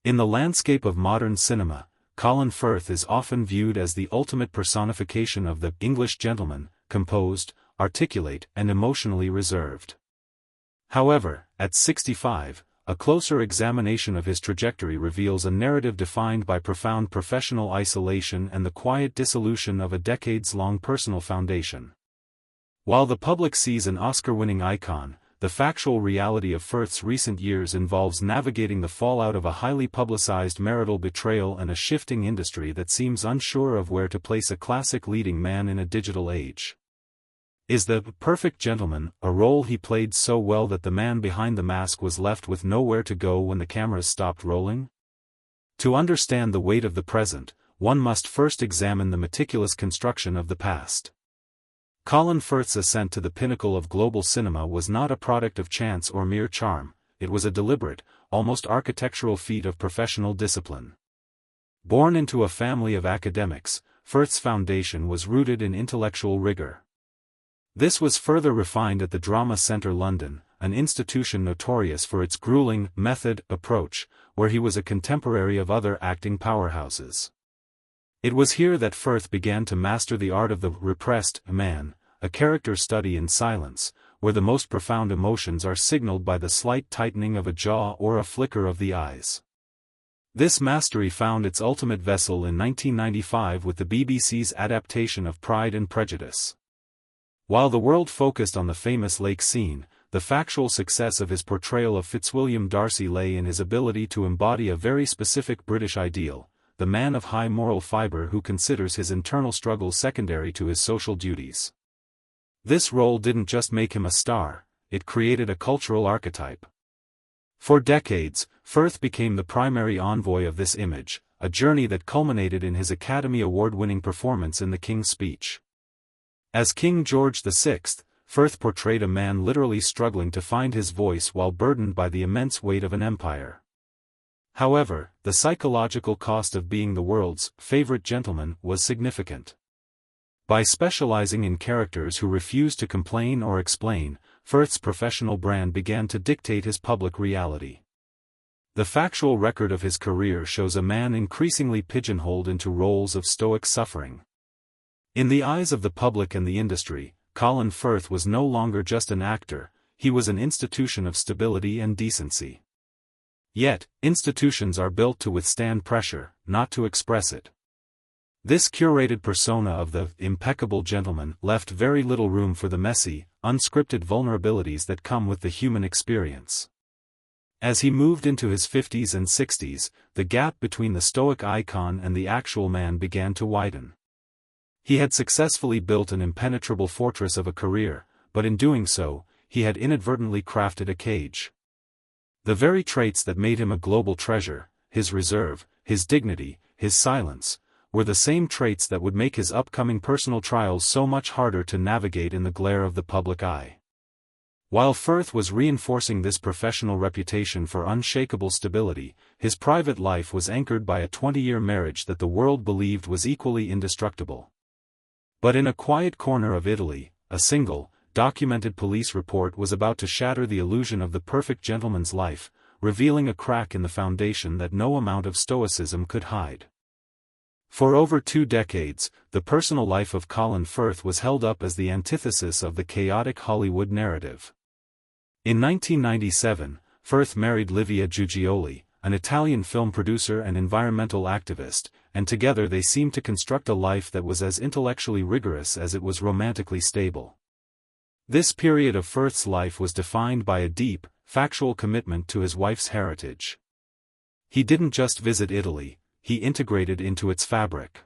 In the landscape of modern cinema, Colin Firth is often viewed as the ultimate personification of the English gentleman, composed, articulate, and emotionally reserved. However, at 65, a closer examination of his trajectory reveals a narrative defined by profound professional isolation and the quiet dissolution of a decades-long personal foundation. While the public sees an Oscar-winning icon, the factual reality of Firth's recent years involves navigating the fallout of a highly publicized marital betrayal and a shifting industry that seems unsure of where to place a classic leading man in a digital age. Is the perfect gentleman a role he played so well that the man behind the mask was left with nowhere to go when the cameras stopped rolling? To understand the weight of the present, one must first examine the meticulous construction of the past. Colin Firth's ascent to the pinnacle of global cinema was not a product of chance or mere charm, it was a deliberate, almost architectural feat of professional discipline. Born into a family of academics, Firth's foundation was rooted in intellectual rigor. This was further refined at the Drama Centre London, an institution notorious for its grueling, method approach, where he was a contemporary of other acting powerhouses. It was here that Firth began to master the art of the repressed man, a character study in silence, where the most profound emotions are signaled by the slight tightening of a jaw or a flicker of the eyes. This mastery found its ultimate vessel in 1995 with the BBC's adaptation of Pride and Prejudice. While the world focused on the famous lake scene, the factual success of his portrayal of Fitzwilliam Darcy lay in his ability to embody a very specific British ideal, the man of high moral fibre who considers his internal struggles secondary to his social duties. This role didn't just make him a star, it created a cultural archetype. For decades, Firth became the primary envoy of this image, a journey that culminated in his Academy Award-winning performance in The King's Speech. As King George VI, Firth portrayed a man literally struggling to find his voice while burdened by the immense weight of an empire. However, the psychological cost of being the world's favorite gentleman was significant. By specializing in characters who refused to complain or explain, Firth's professional brand began to dictate his public reality. The factual record of his career shows a man increasingly pigeonholed into roles of stoic suffering. In the eyes of the public and the industry, Colin Firth was no longer just an actor, he was an institution of stability and decency. Yet, institutions are built to withstand pressure, not to express it. This curated persona of the impeccable gentleman left very little room for the messy, unscripted vulnerabilities that come with the human experience. As he moved into his 50s and 60s, the gap between the stoic icon and the actual man began to widen. He had successfully built an impenetrable fortress of a career, but in doing so, he had inadvertently crafted a cage. The very traits that made him a global treasure, his reserve, his dignity, his silence, were the same traits that would make his upcoming personal trials so much harder to navigate in the glare of the public eye. While Firth was reinforcing this professional reputation for unshakable stability, his private life was anchored by a 20-year marriage that the world believed was equally indestructible. But in a quiet corner of Italy, a single, documented police report was about to shatter the illusion of the perfect gentleman's life, revealing a crack in the foundation that no amount of stoicism could hide. For over 2 decades, the personal life of Colin Firth was held up as the antithesis of the chaotic Hollywood narrative. In 1997, Firth married Livia Giugioli, an Italian film producer and environmental activist, and together they seemed to construct a life that was as intellectually rigorous as it was romantically stable. This period of Firth's life was defined by a deep, factual commitment to his wife's heritage. He didn't just visit Italy, he integrated into its fabric.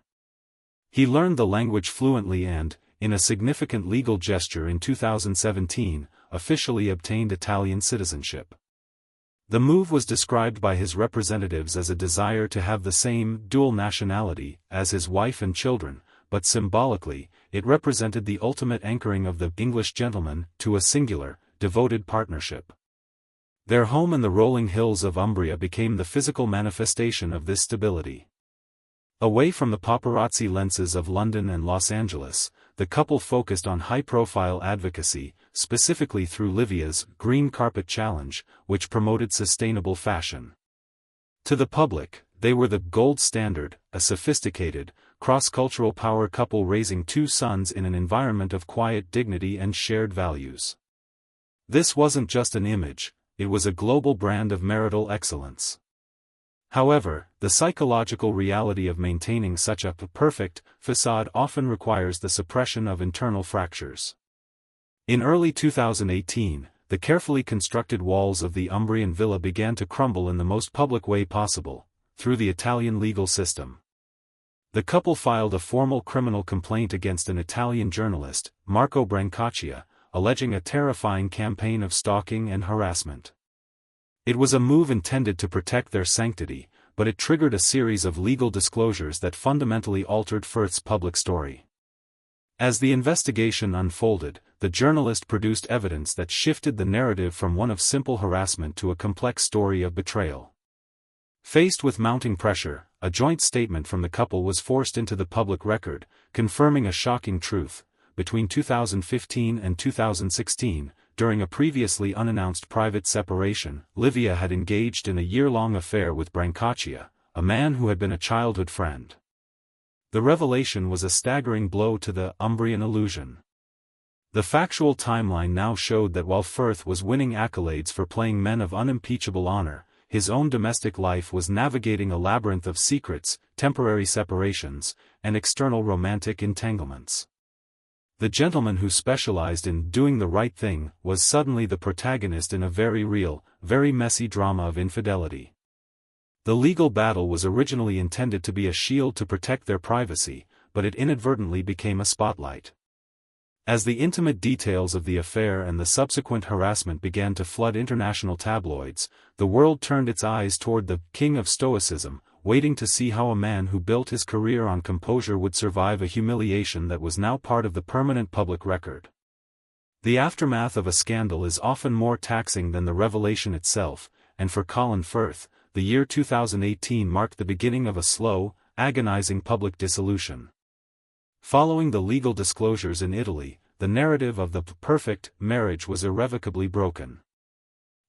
He learned the language fluently and, in a significant legal gesture in 2017, officially obtained Italian citizenship. The move was described by his representatives as a desire to have the same dual nationality as his wife and children, but symbolically, it represented the ultimate anchoring of the English gentleman to a singular, devoted partnership. Their home in the rolling hills of Umbria became the physical manifestation of this stability. Away from the paparazzi lenses of London and Los Angeles, the couple focused on high-profile advocacy, specifically through Livia's Green Carpet Challenge, which promoted sustainable fashion. To the public, they were the gold standard, a sophisticated, cross-cultural power couple raising two sons in an environment of quiet dignity and shared values. This wasn't just an image, it was a global brand of marital excellence. However, the psychological reality of maintaining such a perfect facade often requires the suppression of internal fractures. In early 2018, the carefully constructed walls of the Umbrian villa began to crumble in the most public way possible, through the Italian legal system. The couple filed a formal criminal complaint against an Italian journalist, Marco Brancaccia, alleging a terrifying campaign of stalking and harassment. It was a move intended to protect their sanctity, but it triggered a series of legal disclosures that fundamentally altered Firth's public story. As the investigation unfolded, the journalist produced evidence that shifted the narrative from one of simple harassment to a complex story of betrayal. Faced with mounting pressure, a joint statement from the couple was forced into the public record, confirming a shocking truth. Between 2015 and 2016, during a previously unannounced private separation, Livia had engaged in a year-long affair with Brancaccia, a man who had been a childhood friend. The revelation was a staggering blow to the Umbrian illusion. The factual timeline now showed that while Firth was winning accolades for playing men of unimpeachable honor, his own domestic life was navigating a labyrinth of secrets, temporary separations, and external romantic entanglements. The gentleman who specialized in doing the right thing was suddenly the protagonist in a very real, very messy drama of infidelity. The legal battle was originally intended to be a shield to protect their privacy, but it inadvertently became a spotlight. As the intimate details of the affair and the subsequent harassment began to flood international tabloids, the world turned its eyes toward the king of stoicism, waiting to see how a man who built his career on composure would survive a humiliation that was now part of the permanent public record. The aftermath of a scandal is often more taxing than the revelation itself, and for Colin Firth, the year 2018 marked the beginning of a slow, agonizing public dissolution. Following the legal disclosures in Italy, the narrative of the perfect marriage was irrevocably broken.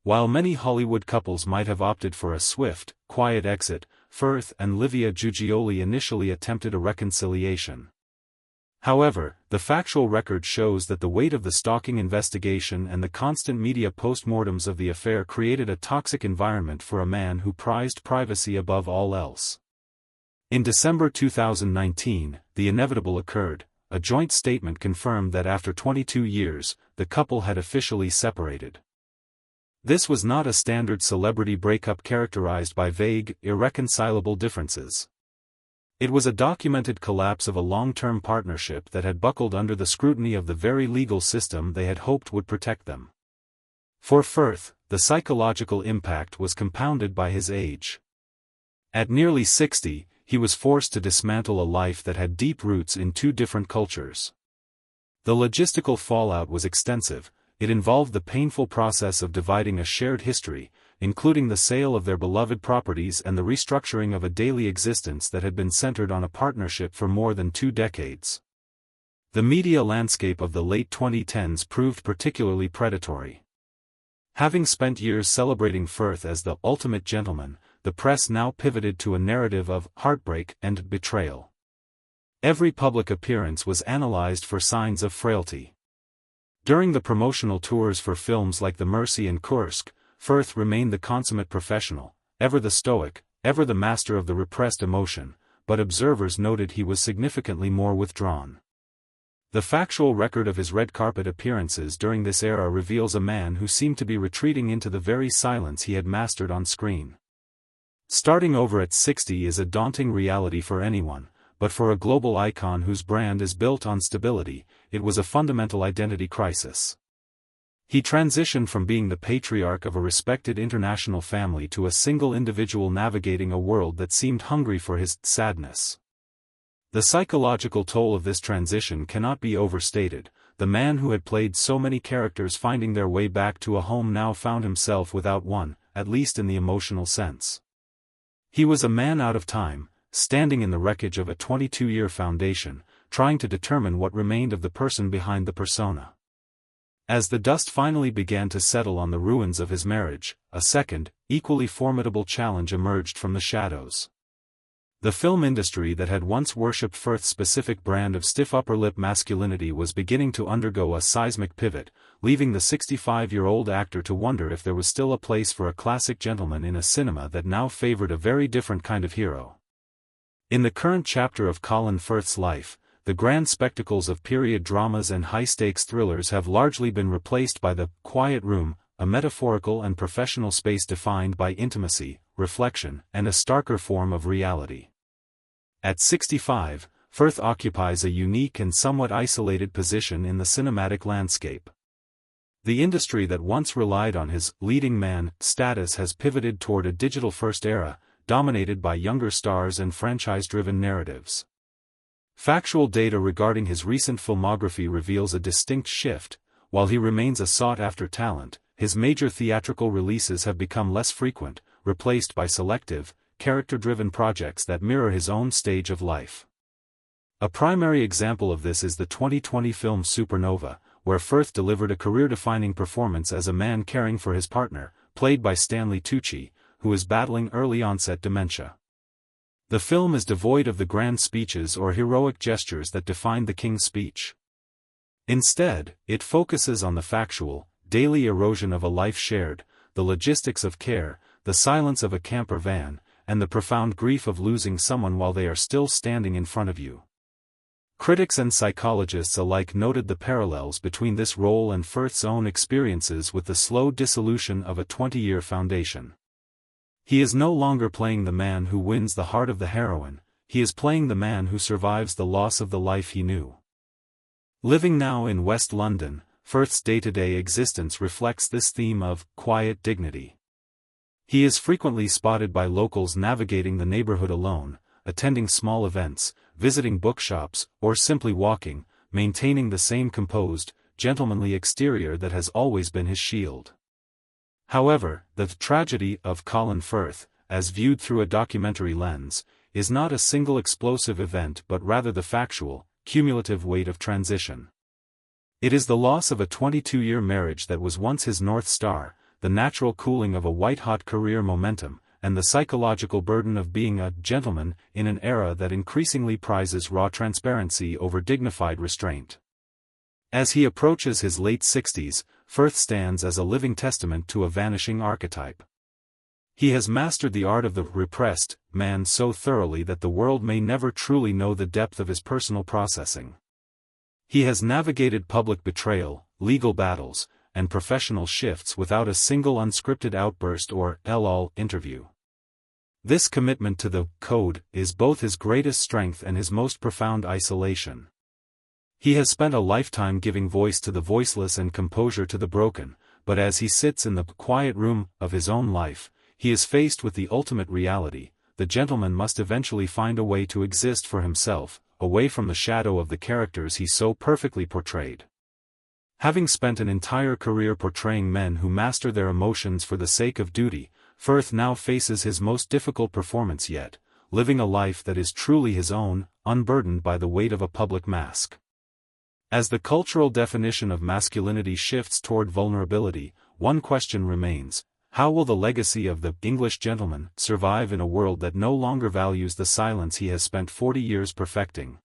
While many Hollywood couples might have opted for a swift, quiet exit, Firth and Livia Giugioli initially attempted a reconciliation. However, the factual record shows that the weight of the stalking investigation and the constant media postmortems of the affair created a toxic environment for a man who prized privacy above all else. In December 2019, the inevitable occurred. A joint statement confirmed that after 22 years, the couple had officially separated. This was not a standard celebrity breakup characterized by vague, irreconcilable differences. It was a documented collapse of a long-term partnership that had buckled under the scrutiny of the very legal system they had hoped would protect them. For Firth, the psychological impact was compounded by his age. At nearly 60, he was forced to dismantle a life that had deep roots in two different cultures. The logistical fallout was extensive. It involved the painful process of dividing a shared history, including the sale of their beloved properties and the restructuring of a daily existence that had been centered on a partnership for more than 2 decades. The media landscape of the late 2010s proved particularly predatory. Having spent years celebrating Firth as the ultimate gentleman, the press now pivoted to a narrative of heartbreak and betrayal. Every public appearance was analyzed for signs of frailty. During the promotional tours for films like The Mercy and Kursk, Firth remained the consummate professional, ever the stoic, ever the master of the repressed emotion, but observers noted he was significantly more withdrawn. The factual record of his red carpet appearances during this era reveals a man who seemed to be retreating into the very silence he had mastered on screen. Starting over at 60 is a daunting reality for anyone, but for a global icon whose brand is built on stability, it was a fundamental identity crisis. He transitioned from being the patriarch of a respected international family to a single individual navigating a world that seemed hungry for his sadness. The psychological toll of this transition cannot be overstated. The man who had played so many characters finding their way back to a home now found himself without one, at least in the emotional sense. He was a man out of time, standing in the wreckage of a 22-year foundation, trying to determine what remained of the person behind the persona. As the dust finally began to settle on the ruins of his marriage, a second, equally formidable challenge emerged from the shadows. The film industry that had once worshipped Firth's specific brand of stiff upper-lip masculinity was beginning to undergo a seismic pivot, leaving the 65-year-old actor to wonder if there was still a place for a classic gentleman in a cinema that now favored a very different kind of hero. In the current chapter of Colin Firth's life, the grand spectacles of period dramas and high-stakes thrillers have largely been replaced by the quiet room, a metaphorical and professional space defined by intimacy, reflection, and a starker form of reality. At 65, Firth occupies a unique and somewhat isolated position in the cinematic landscape. The industry that once relied on his leading man status has pivoted toward a digital-first era, dominated by younger stars and franchise-driven narratives. Factual data regarding his recent filmography reveals a distinct shift. While he remains a sought-after talent, his major theatrical releases have become less frequent, replaced by selective, character-driven projects that mirror his own stage of life. A primary example of this is the 2020 film Supernova, where Firth delivered a career-defining performance as a man caring for his partner, played by Stanley Tucci, who is battling early-onset dementia. The film is devoid of the grand speeches or heroic gestures that defined the King's Speech. Instead, it focuses on the factual, daily erosion of a life shared, the logistics of care, the silence of a camper van, and the profound grief of losing someone while they are still standing in front of you. Critics and psychologists alike noted the parallels between this role and Firth's own experiences with the slow dissolution of a 20-year foundation. He is no longer playing the man who wins the heart of the heroine, he is playing the man who survives the loss of the life he knew. Living now in West London, Firth's day-to-day existence reflects this theme of quiet dignity. He is frequently spotted by locals navigating the neighborhood alone, attending small events, visiting bookshops, or simply walking, maintaining the same composed, gentlemanly exterior that has always been his shield. However, the tragedy of Colin Firth, as viewed through a documentary lens, is not a single explosive event but rather the factual, cumulative weight of transition. It is the loss of a 22-year marriage that was once his North Star, the natural cooling of a white-hot career momentum, and the psychological burden of being a gentleman in an era that increasingly prizes raw transparency over dignified restraint. As he approaches his late 60s, Firth stands as a living testament to a vanishing archetype. He has mastered the art of the repressed man so thoroughly that the world may never truly know the depth of his personal processing. He has navigated public betrayal, legal battles, and professional shifts without a single unscripted outburst or tell-all interview. This commitment to the code is both his greatest strength and his most profound isolation. He has spent a lifetime giving voice to the voiceless and composure to the broken, but as he sits in the quiet room of his own life, he is faced with the ultimate reality: the gentleman must eventually find a way to exist for himself, away from the shadow of the characters he so perfectly portrayed. Having spent an entire career portraying men who master their emotions for the sake of duty, Firth now faces his most difficult performance yet, living a life that is truly his own, unburdened by the weight of a public mask. As the cultural definition of masculinity shifts toward vulnerability, one question remains: how will the legacy of the English gentleman survive in a world that no longer values the silence he has spent 40 years perfecting?